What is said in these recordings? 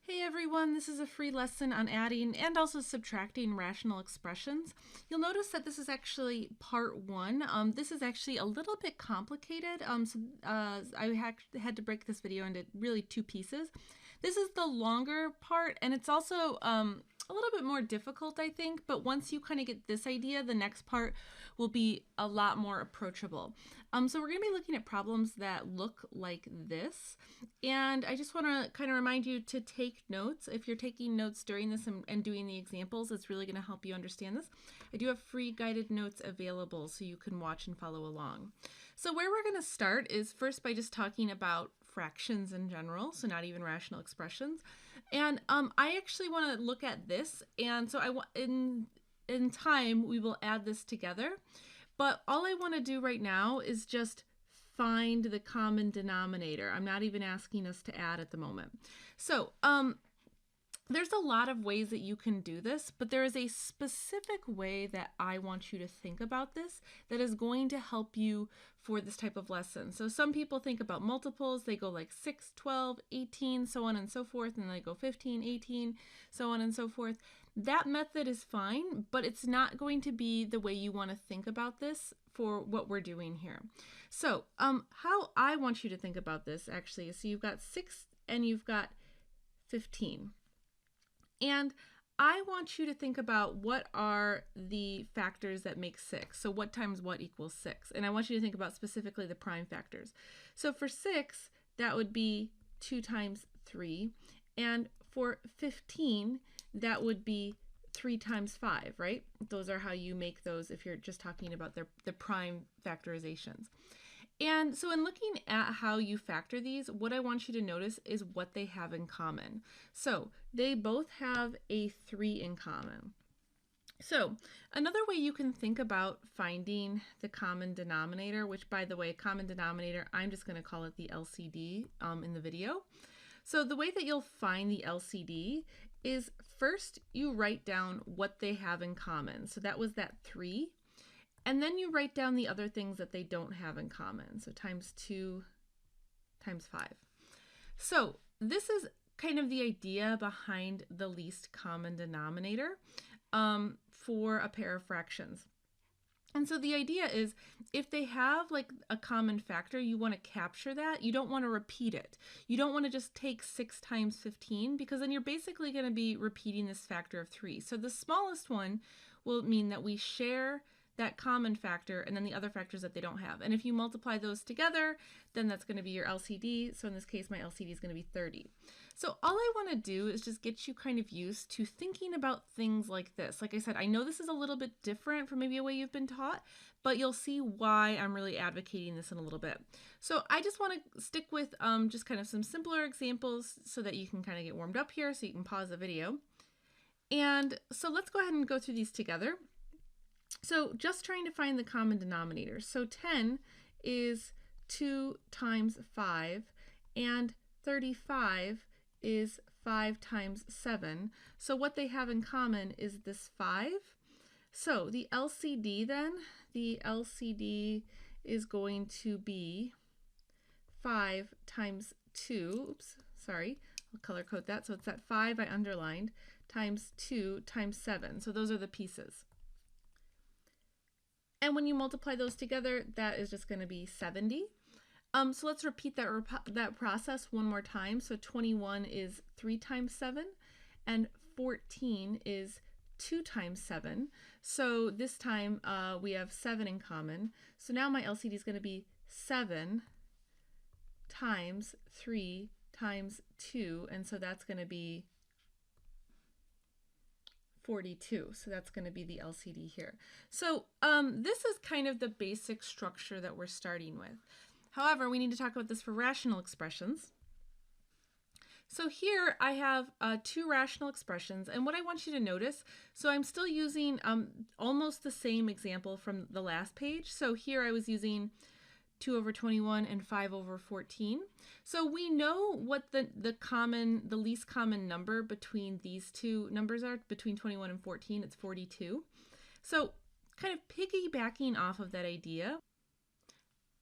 Hey everyone, this is a free lesson on adding and also subtracting rational expressions. You'll notice that this is actually part one. This is actually a little bit complicated, I had to break this video into really two pieces. This is the longer part, and it's also a little bit more difficult, I think, but once you kind of get this idea, the next part will be a lot more approachable. So we're going to be looking at problems that look like this, and I just want to kind of remind you to take notes. If you're taking notes during this and doing the examples, it's really going to help you understand this. I do have free guided notes available so you can watch and follow along. So where we're going to start is first by just talking about fractions in general, so not even rational expressions. And I actually want to look at this, and so in time we will add this together. But all I want to do right now is just find the common denominator. I'm not even asking us to add at the moment. So there's a lot of ways that you can do this, but there is a specific way that I want you to think about this that is going to help you for this type of lesson. So some people think about multiples. They go like 6, 12, 18, so on and so forth, and they go 15, 18, so on and so forth. That method is fine, but it's not going to be the way you want to think about this for what we're doing here. So how I want you to think about this actually is, so you've got 6 and you've got 15. And I want you to think about what are the factors that make 6. So what times what equals 6? And I want you to think about specifically the prime factors. So for 6, that would be 2 times 3. And for 15, that would be 3 times 5, right? Those are how you make those if you're just talking about the prime factorizations. And so in looking at how you factor these, what I want you to notice is what they have in common. So they both have a 3 in common. So another way you can think about finding the common denominator, which by the way, common denominator, I'm just going to call it the LCD in the video. So the way that you'll find the LCD is first you write down what they have in common. So that was that 3. And then you write down the other things that they don't have in common. So times 2 times 5. So this is kind of the idea behind the least common denominator for a pair of fractions. And so the idea is, if they have like a common factor, you want to capture that. You don't want to repeat it. You don't want to just take 6 times 15, because then you're basically going to be repeating this factor of 3. So the smallest one will mean that we share that common factor and then the other factors that they don't have. And if you multiply those together, then that's going to be your LCD. So in this case, my LCD is going to be 30. So all I want to do is just get you kind of used to thinking about things like this. Like I said, I know this is a little bit different from maybe a way you've been taught, but you'll see why I'm really advocating this in a little bit. So I just want to stick with just kind of some simpler examples so that you can kind of get warmed up here, so you can pause the video. And so let's go ahead and go through these together. So just trying to find the common denominator. So 10 is 2 times 5, and 35 is 5 times 7. So what they have in common is this 5. So the LCD then, the LCD is going to be 5 times 2. Oops, sorry. I'll color code that. So it's that 5 I underlined times 2 times 7. So those are the pieces. And when you multiply those together, that is just going to be 70. So let's repeat that process one more time. So 21 is 3 times 7, and 14 is 2 times 7. So this time we have 7 in common. So now my LCD is going to be 7 times 3 times 2, and so that's going to be 42. So that's going to be the LCD here. So this is kind of the basic structure that we're starting with. However, we need to talk about this for rational expressions. So here I have 2 rational expressions, and what I want you to notice, so I'm still using almost the same example from the last page. So here I was using 2 over 21 and 5 over 14. So we know what the least common number between these two numbers are, between 21 and 14. It's 42. So kind of piggybacking off of that idea,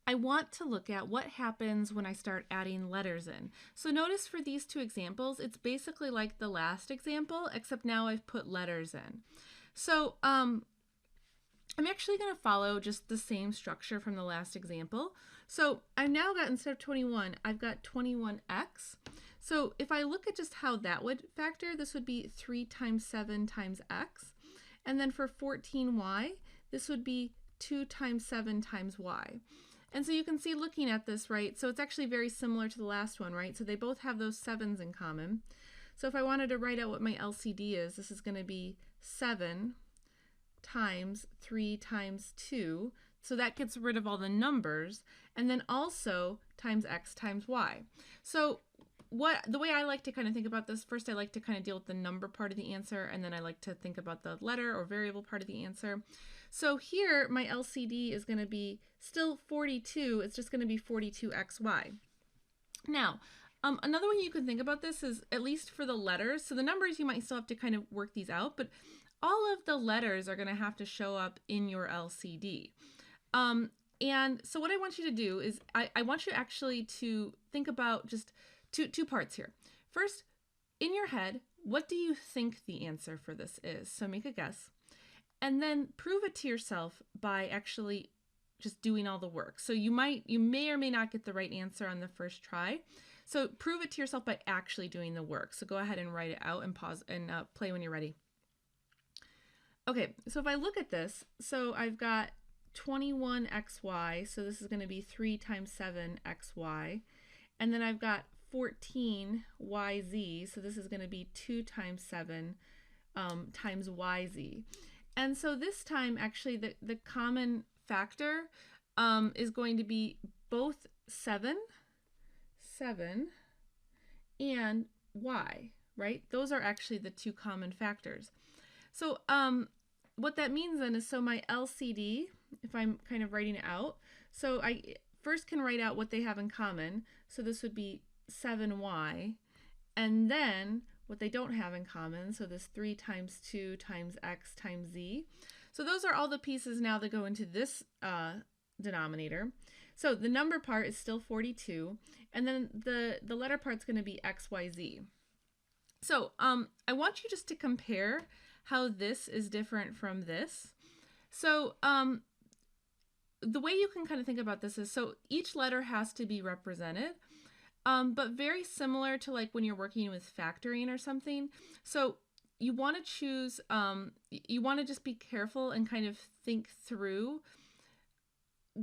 I want to look at what happens when I start adding letters in. So notice for these two examples, it's basically like the last example, except now I've put letters in. So I'm actually going to follow just the same structure from the last example. So I've now got, instead of 21, I've got 21x. So if I look at just how that would factor, this would be 3 times 7 times x. And then for 14y, this would be 2 times 7 times y. And so you can see looking at this, right, so it's actually very similar to the last one, right? So they both have those 7s in common. So if I wanted to write out what my LCD is, this is going to be 7 times 3 times 2. So that gets rid of all the numbers. And then also times x times y. So the way I like to kind of think about this, first I like to kind of deal with the number part of the answer, and then I like to think about the letter or variable part of the answer. So here my LCD is going to be still 42. It's just going to be 42xy. Now, another way you can think about this is, at least for the letters, so the numbers you might still have to kind of work these out, but all of the letters are going to have to show up in your LCD. And so what I want you to do is I want you actually to think about just two parts here. First, in your head, what do you think the answer for this is? So make a guess. And then prove it to yourself by actually just doing all the work. So you may or may not get the right answer on the first try. So prove it to yourself by actually doing the work. So go ahead and write it out and pause and play when you're ready. Okay, so if I look at this, so I've got 21xy, so this is going to be 3 times 7xy. And then I've got 14yz, so this is going to be 2 times 7 times yz. And so this time, actually, the common factor is going to be both 7 and y, right? Those are actually the two common factors. So what that means then is, so my LCD, if I'm kind of writing it out, so I first can write out what they have in common. So this would be 7y, and then what they don't have in common, so this 3 times 2 times x times z. So those are all the pieces now that go into this denominator. So the number part is still 42, and then the letter part's going to be x, y, z. So I want you just to compare how this is different from this. So the way you can kind of think about this is, so each letter has to be represented. But very similar to like when you're working with factoring or something. So you want to choose, you want to just be careful and kind of think through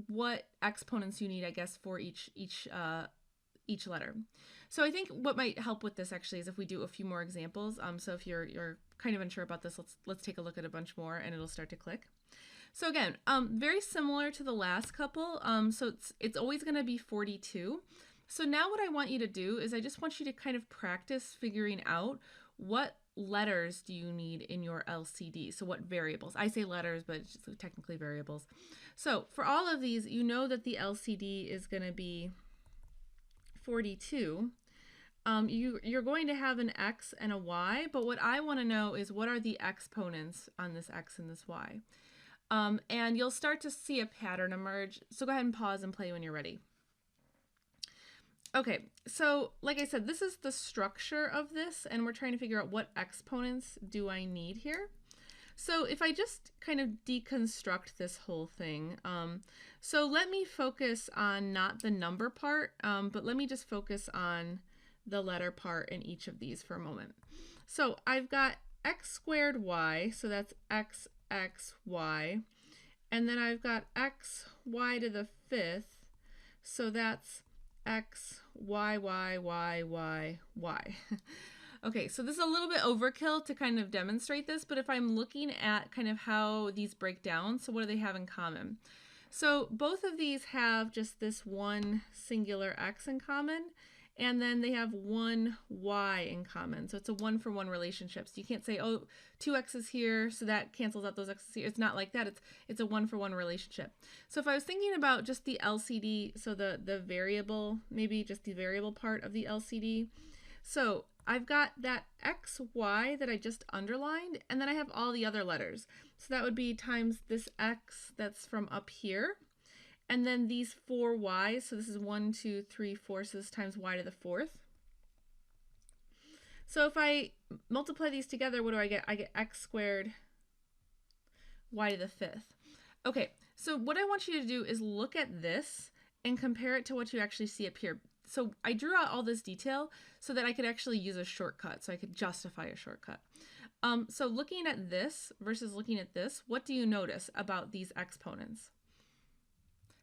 what exponents you need, I guess, for each letter. So I think what might help with this actually is if we do a few more examples. So if you're kind of unsure about this, let's take a look at a bunch more and it'll start to click. So again, very similar to the last couple. So it's always going to be 42. So now what I want you to do is I just want you to kind of practice figuring out what letters do you need in your LCD. So what variables? I say letters, but it's just technically variables. So for all of these, you know that the LCD is going to be 42. You're going to have an x and a y, but what I want to know is what are the exponents on this x and this y. And you'll start to see a pattern emerge. So go ahead and pause and play when you're ready. Okay, so like I said, this is the structure of this, and we're trying to figure out what exponents do I need here. So if I just kind of deconstruct this whole thing, so let me focus on not the number part, but let me just focus on the letter part in each of these for a moment. So I've got x squared y, so that's x, x, y, and then I've got x, y to the 5th, so that's x, y, y, y, y, y. Okay, so this is a little bit overkill to kind of demonstrate this, but if I'm looking at kind of how these break down, so what do they have in common? So both of these have just this one singular x in common, and then they have one y in common. So it's a one-for-one relationship. So you can't say, oh, 2 x's here, so that cancels out those x's here. It's not like that. It's a one-for-one relationship. So if I was thinking about just the LCD, so the variable, maybe just the variable part of the LCD. So I've got that x, y that I just underlined, and then I have all the other letters. So that would be times this x that's from up here. and then these 4 y's, so this is 1, 2, 3, 4, so this times y to the 4th. So if I multiply these together, what do I get? I get x squared y to the 5th. Okay, so what I want you to do is look at this and compare it to what you actually see up here. So I drew out all this detail so that I could actually use a shortcut, so I could justify a shortcut. So looking at this versus looking at this, what do you notice about these exponents?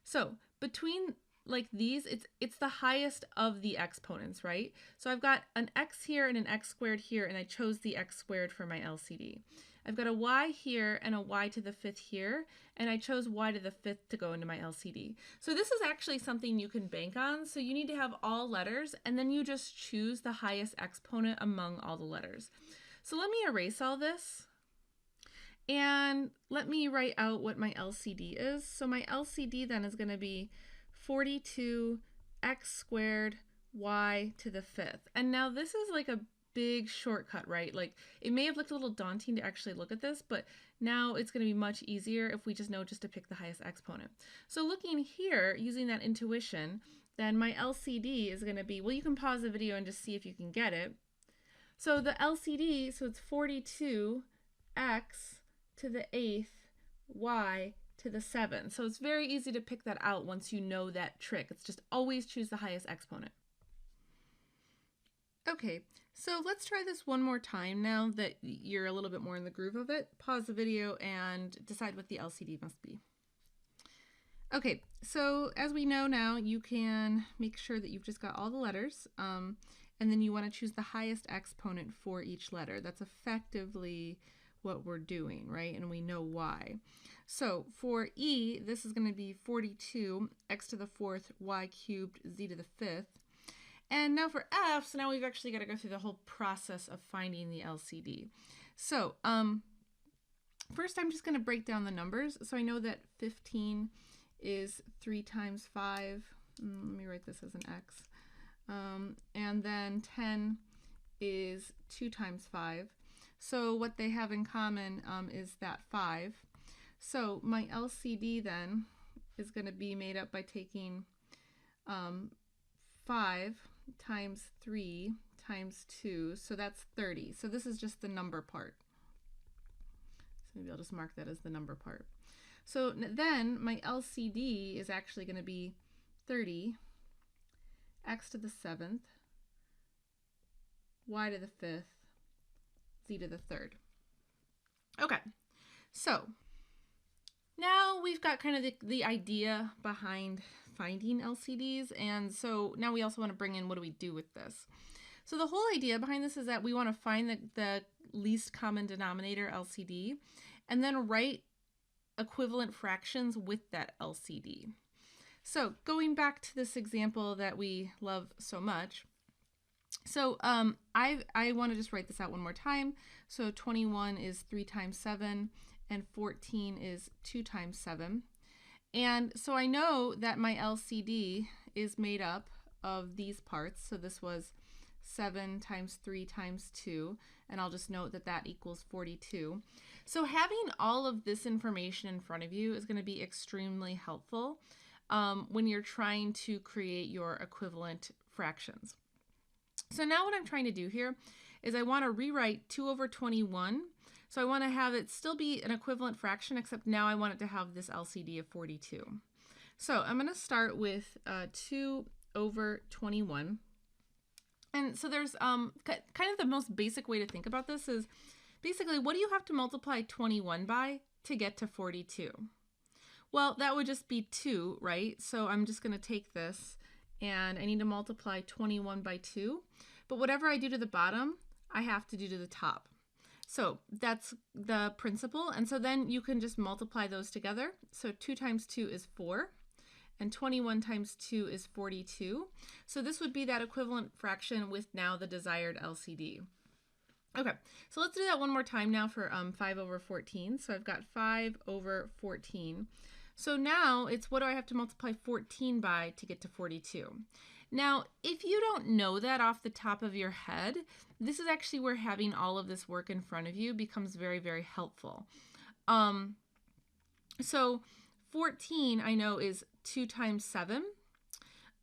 So between like these, it's the highest of the exponents, right? So I've got an x here and an x squared here, and I chose the x squared for my LCD. I've got a y here and a y to the 5th here, and I chose y to the 5th to go into my LCD. So this is actually something you can bank on. So you need to have all letters, and then you just choose the highest exponent among all the letters. So let me erase all this, and let me write out what my LCD is. So my LCD then is going to be 42 x squared y to the 5th. And now this is like a big shortcut, right? Like it may have looked a little daunting to actually look at this, but now it's going to be much easier if we just know just to pick the highest exponent. So looking here, using that intuition, then my LCD is going to be, well, you can pause the video and just see if you can get it. So the LCD, so it's 42 x to the 8th y to the 7th. So it's very easy to pick that out once you know that trick. It's just always choose the highest exponent. Okay, so let's try this one more time now that you're a little bit more in the groove of it. Pause the video and decide what the LCD must be. Okay, so as we know now, you can make sure that you've just got all the letters, and then you want to choose the highest exponent for each letter. That's effectively what we're doing, right? And we know why. So for E, this is going to be 42 x to the 4th y cubed z to the 5th. And now for F, so now we've actually got to go through the whole process of finding the LCD. So first I'm just going to break down the numbers. So I know that 15 is 3 times 5. Let me write this as an x. And then 10 is 2 times 5. So what they have in common is that 5. So my LCD then is going to be made up by taking 5 times 3 times 2, so that's 30. So this is just the number part. So maybe I'll just mark that as the number part. So then my LCD is actually going to be 30 x to the 7th, y to the 5th, z to the 3rd. Okay, so now we've got kind of the idea behind finding LCDs, and so now we also want to bring in what do we do with this. So the whole idea behind this is that we want to find the least common denominator LCD and then write equivalent fractions with that LCD. So going back to this example that we love so much, so I want to just write this out one more time. So 21 is 3 times 7 and 14 is 2 times 7. And so I know that my LCD is made up of these parts. So this was 7 times 3 times 2, and I'll just note that that equals 42. So having all of this information in front of you is going to be extremely helpful when you're trying to create your equivalent fractions. So now what I'm trying to do here is I want to rewrite 2 over 21. So I want to have it still be an equivalent fraction, except now I want it to have this LCD of 42. So I'm going to start with 2 over 21. And so there's kind of the most basic way to think about this is basically what do you have to multiply 21 by to get to 42? Well, that would just be 2, right? So I'm just going to take this and I need to multiply 21 by 2. But whatever I do to the bottom, I have to do to the top. So that's the principle. And so then you can just multiply those together. So 2 times 2 is 4. And 21 times 2 is 42. So this would be that equivalent fraction with now the desired LCD. Okay, so let's do that one more time now for 5 over 14. So I've got 5 over 14. So now it's what do I have to multiply 14 by to get to 42? Now, if you don't know that off the top of your head, this is actually where having all of this work in front of you becomes very, very helpful. So 14 I know is 2 times 7.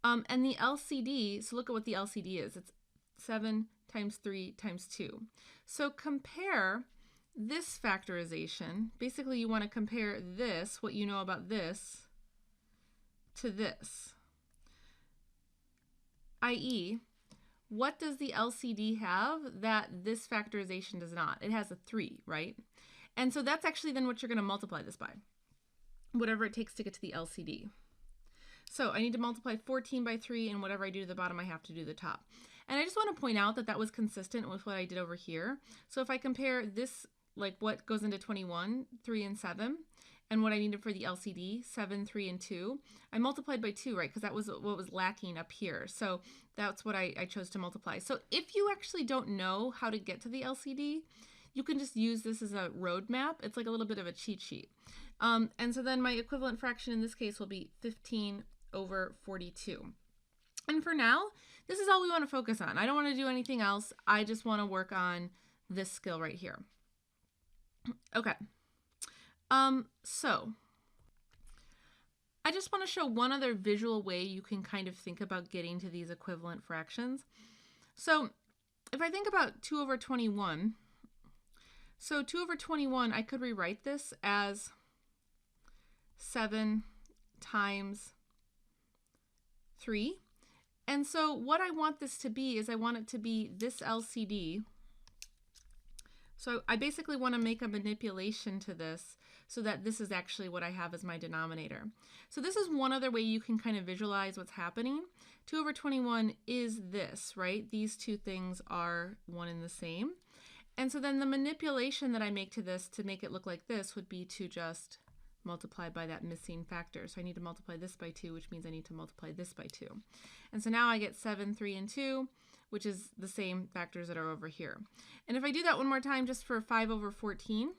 And the LCD, so look at what the LCD is. It's 7 times 3 times 2. So compare this factorization. Basically, you want to compare this, what you know about this, to this. i.e., what does the LCD have that this factorization does not? It has a 3, right? And so that's actually then what you're going to multiply this by, whatever it takes to get to the LCD. So I need to multiply 14 by 3, and whatever I do to the bottom, I have to do the top. And I just want to point out that that was consistent with what I did over here. So if I compare this, like what goes into 21, 3 and 7, and what I needed for the LCD, 7, 3, and 2, I multiplied by 2, right? Because that was what was lacking up here. So that's what I chose to multiply. So if you actually don't know how to get to the LCD, you can just use this as a roadmap. It's like a little bit of a cheat sheet. And so then my equivalent fraction in this case will be 15 over 42. And for now, this is all we want to focus on. I don't want to do anything else. I just want to work on this skill right here. Okay. So I just want to show one other visual way you can kind of think about getting to these equivalent fractions. So if I think about 2 over 21, so 2 over 21, I could rewrite this as 7 times 3. And so what I want this to be is I want it to be this LCD. So I basically want to make a manipulation to this so that this is actually what I have as my denominator. So this is one other way you can kind of visualize what's happening. 2 over 21 is this, right? These two things are one and the same. And so then the manipulation that I make to this to make it look like this would be to just multiply by that missing factor. So I need to multiply this by 2, which means I need to multiply this by 2. And so now I get 7, 3, and 2, which is the same factors that are over here. And if I do that one more time just for 5 over 14,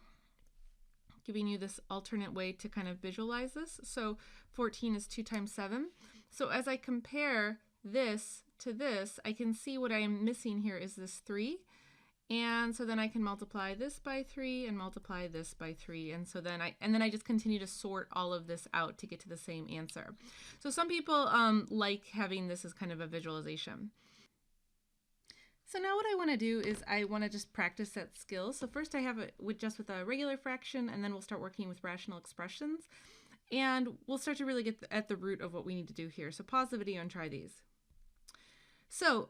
giving you this alternate way to kind of visualize this. So 14 is 2 times 7. So as I compare this to this, I can see what I am missing here is this 3. And so then I can multiply this by 3 and multiply this by 3. And so then I just continue to sort all of this out to get to the same answer. So some people like having this as kind of a visualization. So now what I want to do is I want to just practice that skill. So first I have it with a regular fraction, and then we'll start working with rational expressions. And we'll start to really get at the root of what we need to do here. So pause the video and try these. So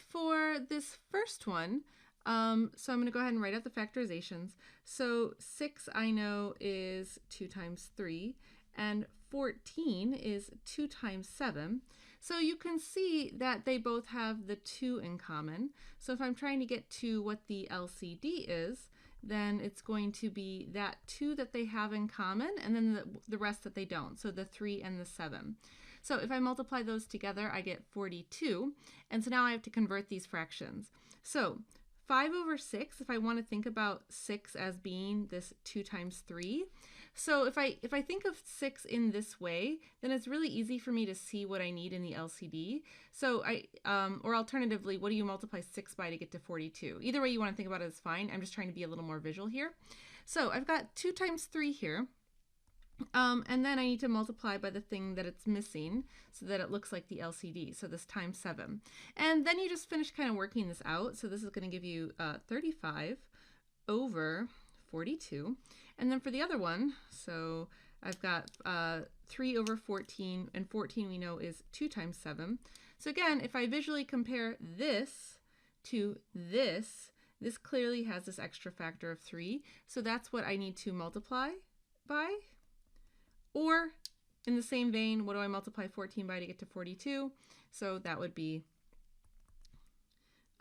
for this first one, so I'm going to go ahead and write out the factorizations. So 6 I know is 2 times 3, and 14 is 2 times 7. So you can see that they both have the 2 in common. So if I'm trying to get to what the LCD is, then it's going to be that 2 that they have in common, and then the rest that they don't, so the 3 and the 7. So if I multiply those together, I get 42, and so now I have to convert these fractions. So 5 over 6, if I want to think about 6 as being this 2 times 3. So if I think of 6 in this way, then it's really easy for me to see what I need in the LCD. So or alternatively, what do you multiply 6 by to get to 42? Either way you want to think about it is fine. I'm just trying to be a little more visual here. So I've got 2 times 3 here. And then I need to multiply by the thing that it's missing so that it looks like the LCD, so this times 7. And then you just finish kind of working this out. So this is going to give you 35 over 42. And then for the other one, so I've got 3 over 14, and 14 we know is 2 times 7. So again, if I visually compare this to this clearly has this extra factor of 3. So that's what I need to multiply by. Or in the same vein, what do I multiply 14 by to get to 42? So that would be,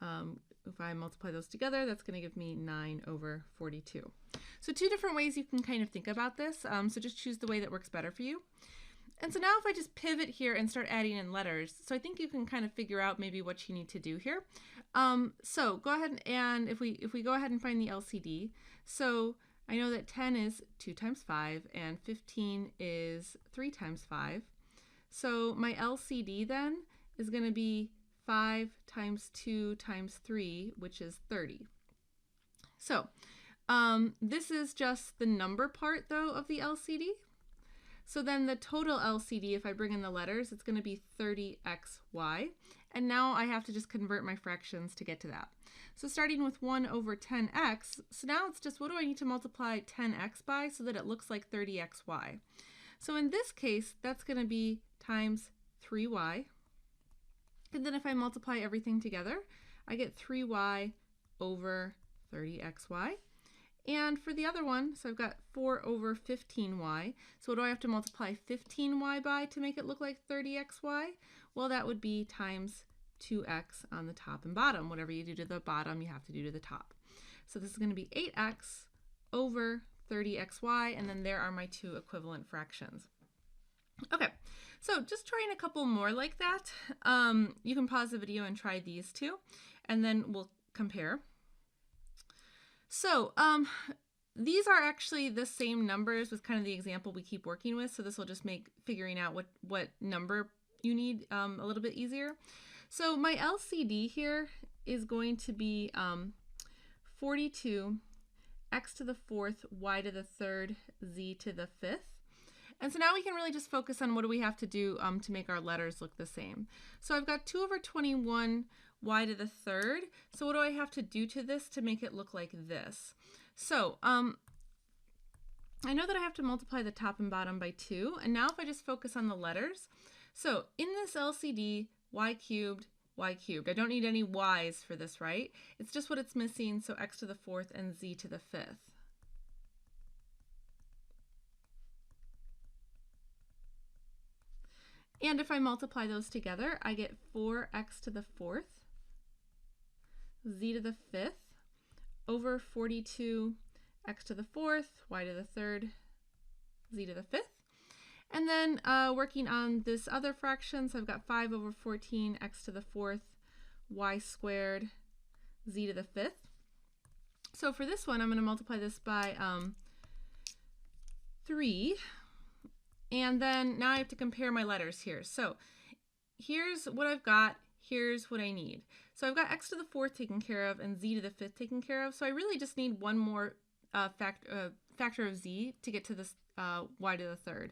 if I multiply those together, that's going to give me 9 over 42. So 2 different ways you can kind of think about this. So just choose the way that works better for you. And so now if I just pivot here and start adding in letters, so I think you can kind of figure out maybe what you need to do here. So go ahead and if we go ahead and find the LCD, so I know that 10 is 2 times 5 and 15 is 3 times 5. So my LCD then is going to be 5 times 2 times 3, which is 30. So this is just the number part though of the LCD. So then the total LCD, if I bring in the letters, it's going to be 30xy. And now I have to just convert my fractions to get to that. So starting with 1 over 10x, so now it's just what do I need to multiply 10x by so that it looks like 30xy. So in this case, that's going to be times 3y. And then if I multiply everything together, I get 3y over 30xy. And for the other one, so I've got 4 over 15y. So what do I have to multiply 15y by to make it look like 30xy? Well, that would be times 2x on the top and bottom. Whatever you do to the bottom, you have to do to the top. So this is going to be 8x over 30xy, and then there are my two equivalent fractions. Okay, so just trying a couple more like that. You can pause the video and try these two, and then we'll compare. So these are actually the same numbers with kind of the example we keep working with, so this will just make figuring out what number you need a little bit easier. So my LCD here is going to be 42 x to the 4th, y to the 3rd, z to the 5th. And so now we can really just focus on what do we have to do to make our letters look the same. So I've got 2 over 21 y to the 3rd. So what do I have to do to this to make it look like this? So I know that I have to multiply the top and bottom by 2. And now if I just focus on the letters, so in this LCD, y cubed, y cubed. I don't need any y's for this, right? It's just what it's missing, so x to the 4th and z to the 5th. And if I multiply those together, I get 4x to the 4th, z to the 5th, over 42 x to the 4th, y to the 3rd, z to the 5th. And then working on this other fraction, so I've got 5 over 14 x to the 4th, y squared, z to the 5th. So for this one, I'm going to multiply this by 3. And then now I have to compare my letters here. So here's what I've got. Here's what I need. So I've got x to the 4th taken care of and z to the 5th taken care of. So I really just need one more factor of z to get to this y to the 3rd.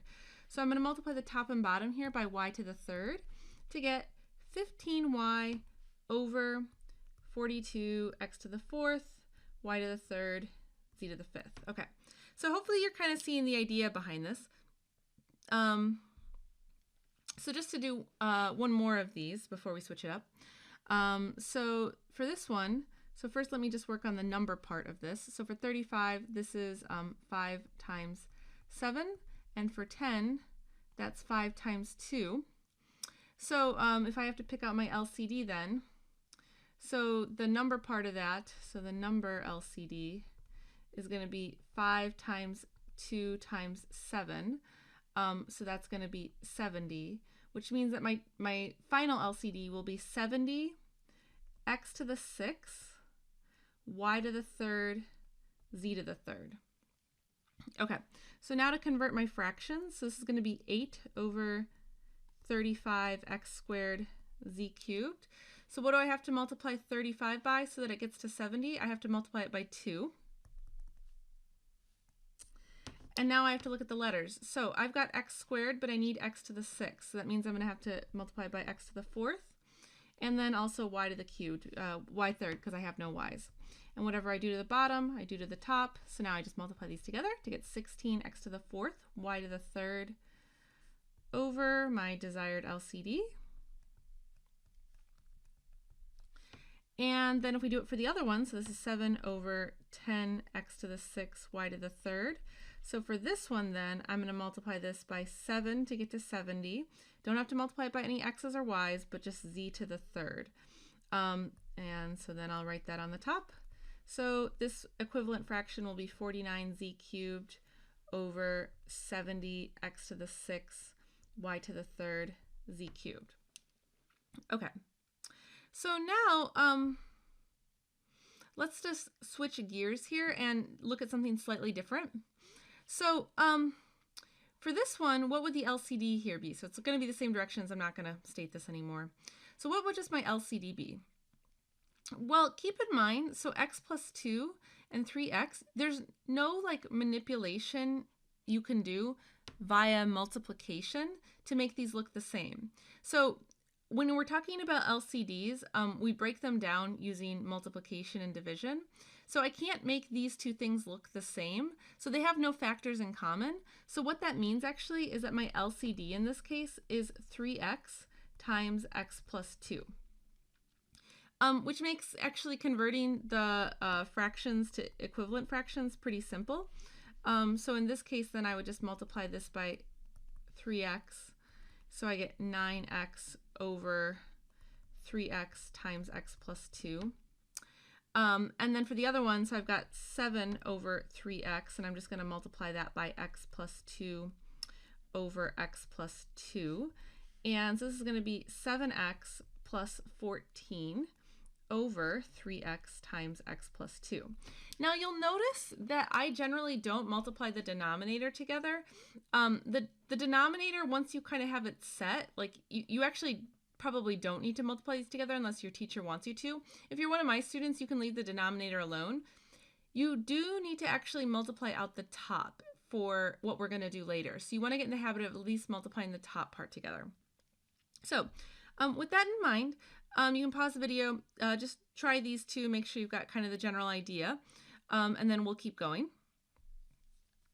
So I'm going to multiply the top and bottom here by y to the 3rd to get 15y over 42 x to the 4th, y to the 3rd, z to the 5th. Okay, so hopefully you're kind of seeing the idea behind this. So just to do one more of these before we switch it up. So for this one, so first let me just work on the number part of this. So for 35, this is 5 times 7. And for 10, that's 5 times 2. So if I have to pick out my LCD then, so the number part of that, so the number LCD is going to be 5 times 2 times 7. So that's going to be 70, which means that my final LCD will be 70 x to the 6th, y to the 3rd, z to the 3rd. Okay, so now to convert my fractions, so this is going to be 8 over 35x squared z cubed. So what do I have to multiply 35 by so that it gets to 70? I have to multiply it by 2. And now I have to look at the letters. So I've got x squared, but I need x to the 6th. So that means I'm going to have to multiply by x to the 4th. And then also y to the cubed, y third, because I have no y's. And whatever I do to the bottom, I do to the top. So now I just multiply these together to get 16x to the 4th, y to the 3rd, over my desired LCD. And then if we do it for the other one, so this is 7 over 10x to the 6th, y to the 3rd. So for this one then, I'm going to multiply this by 7 to get to 70. Don't have to multiply it by any x's or y's, but just z to the 3rd. And so then I'll write that on the top. So this equivalent fraction will be 49z cubed over 70x to the 6th, y to the 3rd, z cubed. Okay, so now let's just switch gears here and look at something slightly different. So for this one, what would the LCD here be? So it's going to be the same directions. I'm not going to state this anymore. So what would just my LCD be? Well, keep in mind, so x plus 2 and 3x, there's no like manipulation you can do via multiplication to make these look the same. So when we're talking about LCDs, we break them down using multiplication and division. So I can't make these two things look the same. So they have no factors in common. So what that means actually is that my LCD in this case is 3x times x plus 2. Which makes actually converting the fractions to equivalent fractions pretty simple. So in this case, then I would just multiply this by 3x. So I get 9x over 3x times x plus 2. And then for the other one, so I've got 7 over 3x, and I'm just going to multiply that by x plus 2 over x plus 2. And so this is going to be 7x plus 14 over 3x times x plus 2. Now you'll notice that I generally don't multiply the denominator together. The denominator, once you kind of have it set, like you actually probably don't need to multiply these together unless your teacher wants you to. If you're one of my students, you can leave the denominator alone. You do need to actually multiply out the top for what we're going to do later. So you want to get in the habit of at least multiplying the top part together. So with that in mind, you can pause the video, just try these two, make sure you've got kind of the general idea, and then we'll keep going.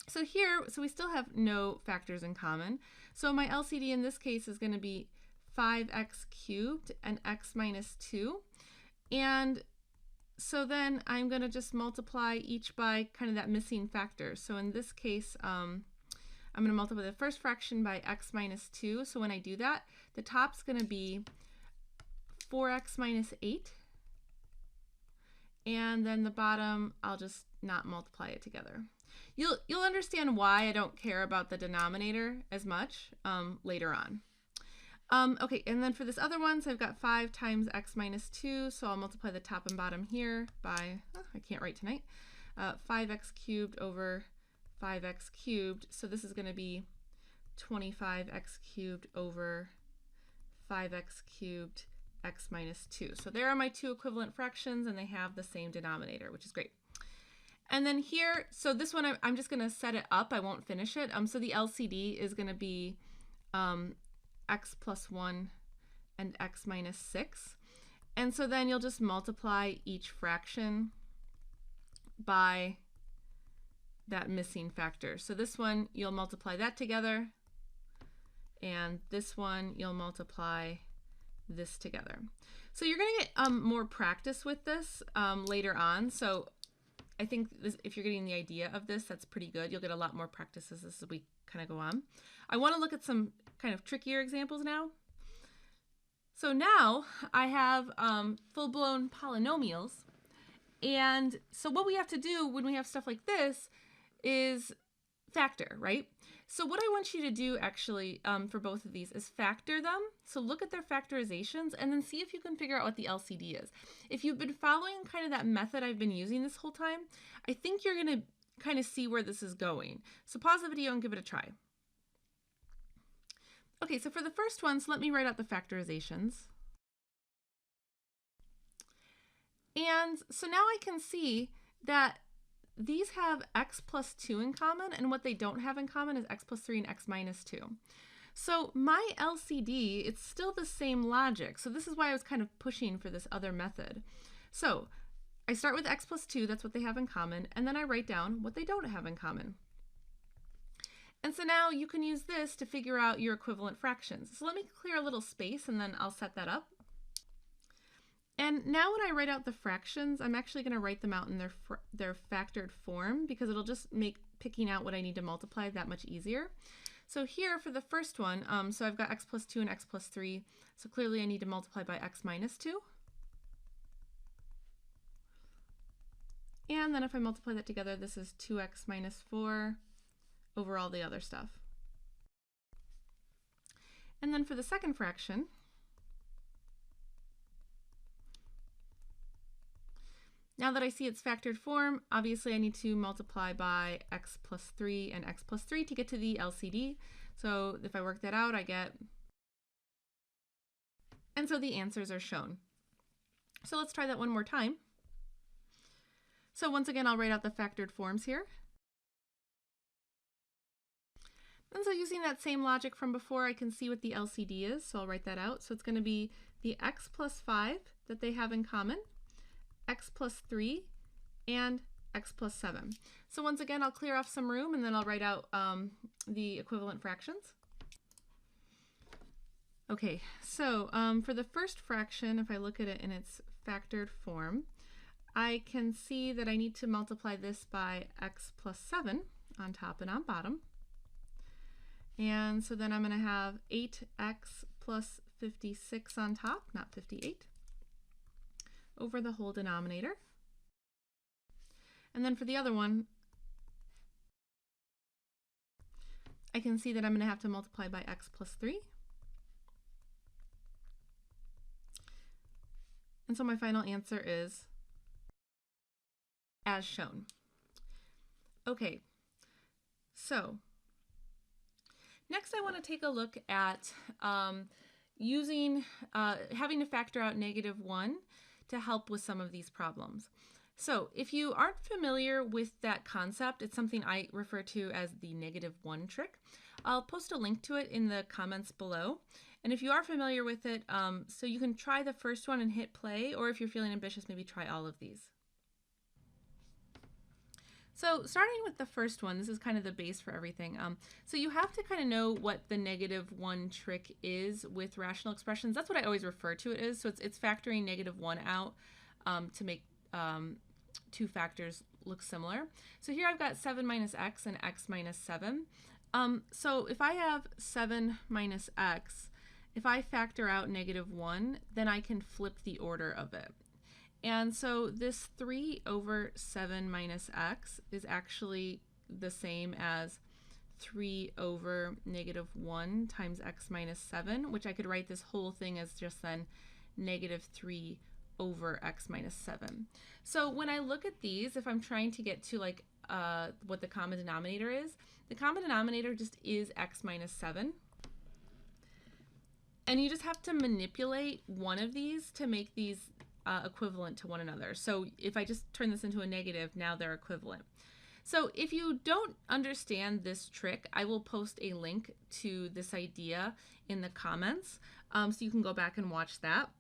So here, so we still have no factors in common. So my LCD in this case is going to be 5x cubed and x minus 2. And so then I'm going to just multiply each by kind of that missing factor. So in this case, I'm going to multiply the first fraction by x minus 2. So when I do that, the top's going to be 4x minus 8. And then the bottom, I'll just not multiply it together. You'll understand why I don't care about the denominator as much later on. Okay, and then for this other one, so I've got 5 times x minus 2, so I'll multiply the top and bottom here by, I can't write tonight, 5x cubed over 5x cubed. So this is going to be 25x cubed over 5x cubed x minus 2. So there are my two equivalent fractions, and they have the same denominator, which is great. And then here, so this one I'm just going to set it up. I won't finish it. So the LCD is going to be x plus 1 and x minus 6. And so then you'll just multiply each fraction by that missing factor. So this one, you'll multiply that together, and this one, you'll multiply this together. So you're going to get more practice with this later on. So I think if you're getting the idea of this, that's pretty good. You'll get a lot more practice as we kind of go on. I want to look at some kind of trickier examples now. So now I have full-blown polynomials. And so what we have to do when we have stuff like this is factor, right? So what I want you to do actually for both of these is factor them. So look at their factorizations and then see if you can figure out what the LCD is. If you've been following kind of that method I've been using this whole time, I think you're going to kind of see where this is going. So pause the video and give it a try. Okay, so for the first one, so let me write out the factorizations. And so now I can see that these have x plus 2 in common, and what they don't have in common is x plus 3 and x minus 2. So my LCD, it's still the same logic. So this is why I was kind of pushing for this other method. So I start with x plus 2, that's what they have in common, and then I write down what they don't have in common. And so now you can use this to figure out your equivalent fractions. So let me clear a little space and then I'll set that up. And now when I write out the fractions, I'm actually going to write them out in their factored form because it'll just make picking out what I need to multiply that much easier. So here for the first one, so I've got x plus 2 and x plus 3. So clearly I need to multiply by x minus 2. And then if I multiply that together, this is 2x minus 4 over all the other stuff. And then for the second fraction, now that I see its factored form, obviously I need to multiply by x plus 3 and x plus 3 to get to the LCD. So if I work that out, I get, and so the answers are shown. So let's try that one more time. So once again, I'll write out the factored forms here. And so using that same logic from before, I can see what the LCD is, so I'll write that out. So it's going to be the x plus 5 that they have in common, x plus 3, and x plus 7. So once again, I'll clear off some room and then I'll write out the equivalent fractions. Okay, so for the first fraction, if I look at it in its factored form, I can see that I need to multiply this by x plus 7 on top and on bottom. And so then I'm going to have 8x plus 56 on top, not 58, over the whole denominator. And then for the other one, I can see that I'm going to have to multiply by x plus 3. And so my final answer is as shown. Okay, so next I want to take a look at having to factor out -1 to help with some of these problems. So if you aren't familiar with that concept, it's something I refer to as the -1 trick. I'll post a link to it in the comments below. And if you are familiar with it, so you can try the first one and hit play, or if you're feeling ambitious, maybe try all of these. So starting with the first one, this is kind of the base for everything. So you have to kind of know what the -1 trick is with rational expressions. That's what I always refer to it as. So it's factoring -1 out to make two factors look similar. So here I've got 7 minus x and x minus 7. So if I have 7 minus x, if I factor out -1, then I can flip the order of it. And so this 3 over 7 minus x is actually the same as 3 over -1 times x minus 7, which I could write this whole thing as just then -3 over x minus 7. So when I look at these, if I'm trying to get to like what the common denominator is, the common denominator just is x minus 7. And you just have to manipulate one of these to make these equivalent to one another. So if I just turn this into a negative, now they're equivalent. So if you don't understand this trick, I will post a link to this idea in the comments, so you can go back and watch that.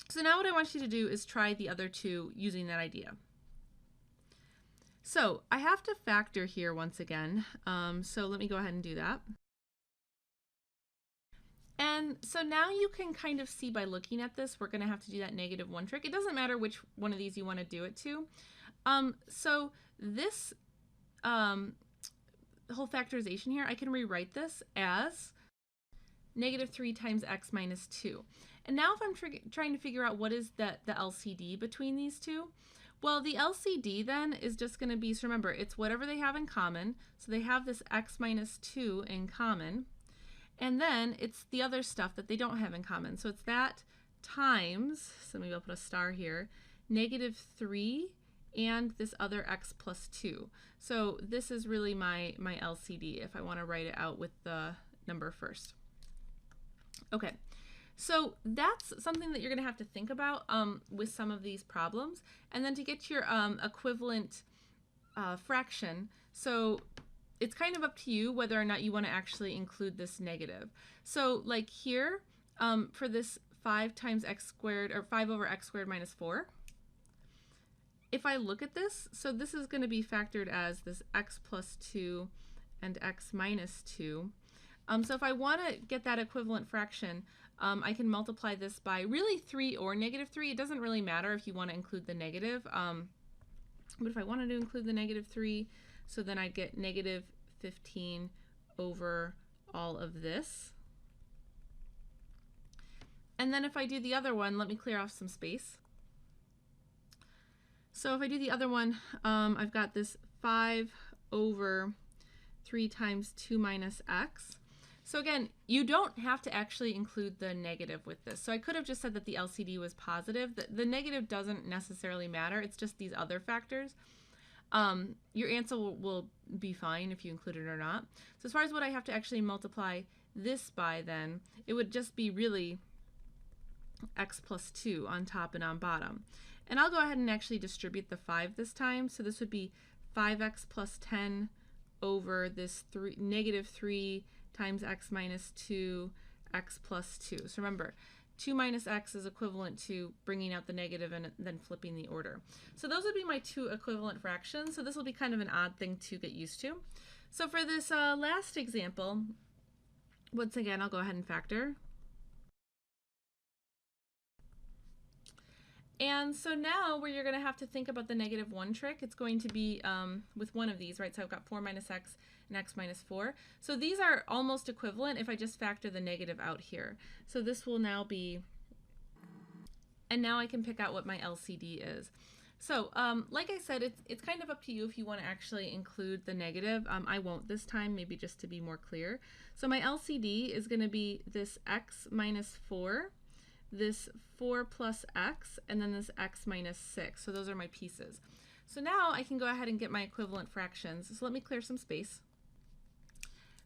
So now what I want you to do is try the other two using that idea. So I have to factor here once again, so let me go ahead and do that. And so now you can kind of see by looking at this, we're going to have to do that -1 trick. It doesn't matter which one of these you want to do it to. So this whole factorization here, I can rewrite this as -3 times x minus 2. And now if I'm trying to figure out what is the LCD between these two, well, the LCD then is just going to be, so remember, it's whatever they have in common. So they have this x minus 2 in common. And then it's the other stuff that they don't have in common. So it's that times, so maybe I'll put a star here, -3 and this other x plus 2. So this is really my LCD if I want to write it out with the number first. Okay, so that's something that you're going to have to think about with some of these problems. And then to get your equivalent fraction, so it's kind of up to you whether or not you want to actually include this negative. So like here, for this 5 times x squared, or 5 over x squared minus 4, if I look at this, so this is going to be factored as this x plus 2 and x minus 2. So if I want to get that equivalent fraction, I can multiply this by really 3 or -3. It doesn't really matter if you want to include the negative. But if I wanted to include the -3, so then I'd get -15 over all of this. And then if I do the other one, let me clear off some space. So if I do the other one, I've got this 5 over 3 times 2 minus x. So again, you don't have to actually include the negative with this. So I could have just said that the LCD was positive. The negative doesn't necessarily matter. It's just these other factors. Your answer will be fine if you include it or not. So as far as what I have to actually multiply this by then, it would just be really x plus 2 on top and on bottom. And I'll go ahead and actually distribute the 5 this time. So this would be 5x plus 10 over this negative 3 times x minus 2, x plus 2. So remember, 2 minus x is equivalent to bringing out the negative and then flipping the order. So those would be my two equivalent fractions. So this will be kind of an odd thing to get used to. So for this last example, once again, I'll go ahead and factor. And so now where you're going to have to think about the -1 trick, it's going to be with one of these, right? So I've got 4 minus x and x minus 4. So these are almost equivalent if I just factor the negative out here. So this will now be, and now I can pick out what my LCD is. So like I said, it's kind of up to you if you want to actually include the negative. I won't this time, maybe just to be more clear. So my LCD is going to be this x minus 4, this 4 plus x, and then this x minus 6. So those are my pieces. So now I can go ahead and get my equivalent fractions. So let me clear some space.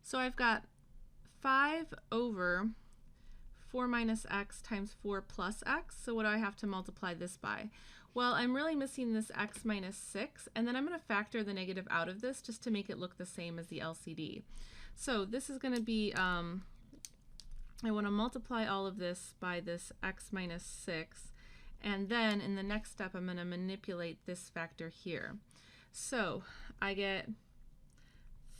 So I've got 5 over 4 minus x times 4 plus x. So what do I have to multiply this by? Well, I'm really missing this x minus 6, and then I'm going to factor the negative out of this just to make it look the same as the LCD. So this is going to be, I want to multiply all of this by this x minus 6, and then in the next step I'm going to manipulate this factor here. So I get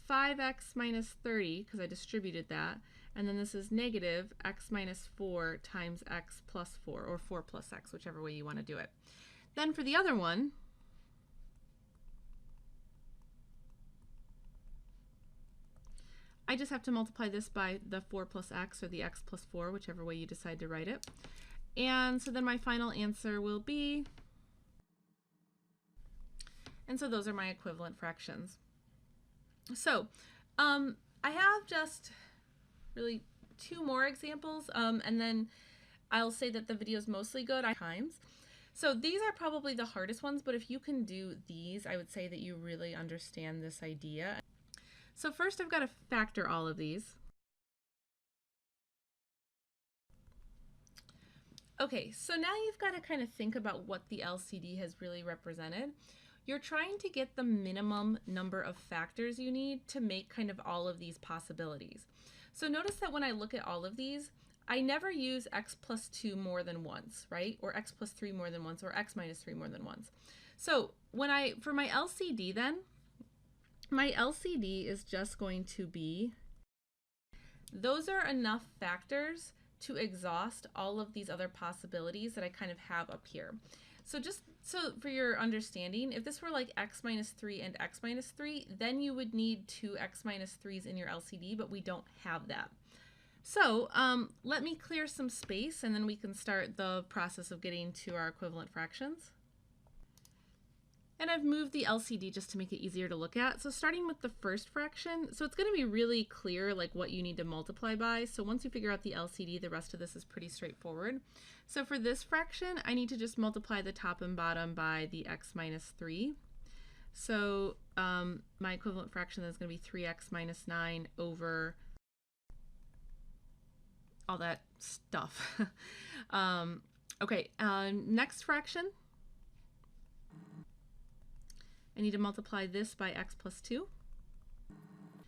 5x minus 30, because I distributed that, and then this is negative x minus 4 times x plus 4, or 4 plus x, whichever way you want to do it. Then for the other one, I just have to multiply this by the 4 plus x, or the x plus 4, whichever way you decide to write it. And so then my final answer will be, and so those are my equivalent fractions. So I have just really 2 more examples, and then I'll say that the video is mostly good times. So these are probably the hardest ones, but if you can do these, I would say that you really understand this idea. So first I've got to factor all of these. Okay, so now you've got to kind of think about what the LCD has really represented. You're trying to get the minimum number of factors you need to make kind of all of these possibilities. So notice that when I look at all of these, I never use x plus 2 more than once, right? Or x plus 3 more than once, or x minus 3 more than once. So for my LCD then, my LCD is just going to be, those are enough factors to exhaust all of these other possibilities that I kind of have up here. So just so for your understanding, if this were like x minus 3 and x minus 3, then you would need 2 x minus 3s in your LCD, but we don't have that. So let me clear some space, and then we can start the process of getting to our equivalent fractions. And I've moved the LCD just to make it easier to look at. So starting with the first fraction, so it's going to be really clear like what you need to multiply by. So once you figure out the LCD, the rest of this is pretty straightforward. So for this fraction, I need to just multiply the top and bottom by the x minus 3. So my equivalent fraction is going to be 3x minus 9 over all that stuff. Okay, next fraction. I need to multiply this by x plus 2.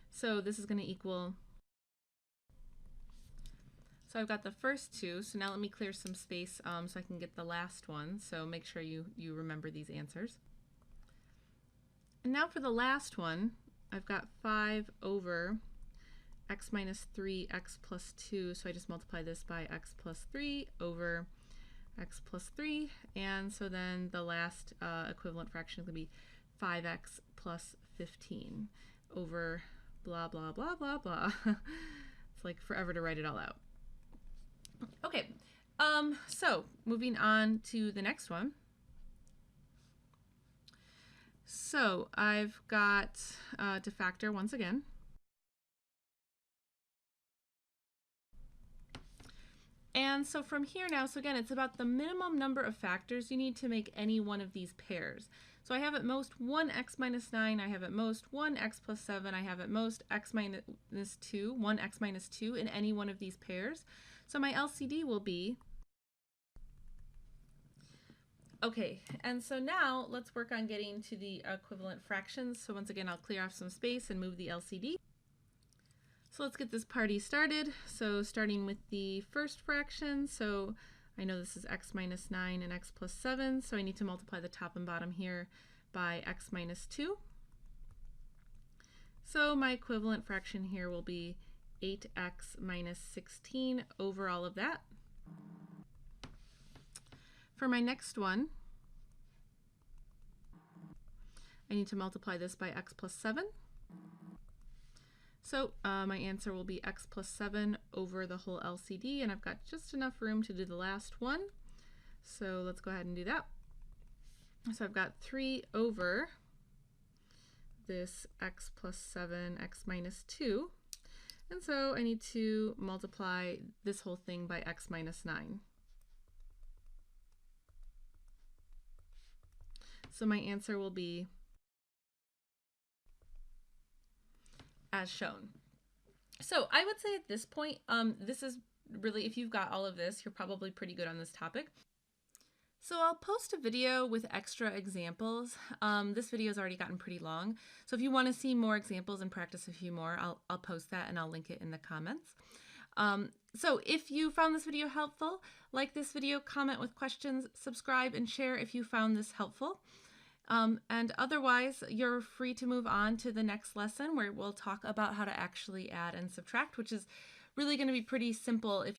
So this is going to equal, so I've got the first 2, so now let me clear some space so I can get the last one. So make sure you remember these answers. And now for the last one, I've got 5 over x minus 3 x plus 2, so I just multiply this by x plus 3 over x plus 3, and so then the last equivalent fraction is going to be 5x plus 15 over blah blah blah blah blah. It's like forever to write it all out. Okay, so moving on to the next one. So I've got to factor once again. And so from here now, so again, it's about the minimum number of factors you need to make any one of these pairs. So I have at most 1 x minus 9, I have at most 1 x plus 7, I have at most x minus 2, 1 x minus 2 in any one of these pairs. So my LCD will be Okay, and so now let's work on getting to the equivalent fractions. So once again, I'll clear off some space and move the LCD. So let's get this party started. So starting with the first fraction, so I know this is x minus 9 and x plus 7, so I need to multiply the top and bottom here by x minus 2. So my equivalent fraction here will be 8x minus 16 over all of that. For my next one, I need to multiply this by x plus 7. So my answer will be x plus 7 over the whole LCD, and I've got just enough room to do the last one. So let's go ahead and do that. So I've got 3 over this x plus 7, x minus 2. And so I need to multiply this whole thing by x minus 9. So my answer will be as shown. So I would say at this point, this is really, if you've got all of this, you're probably pretty good on this topic. So I'll post a video with extra examples. This video has already gotten pretty long. So if you want to see more examples and practice a few more, I'll post that and I'll link it in the comments. So if you found this video helpful, like this video, comment with questions, subscribe, and share if you found this helpful. And otherwise, you're free to move on to the next lesson where we'll talk about how to actually add and subtract, which is really going to be pretty simple if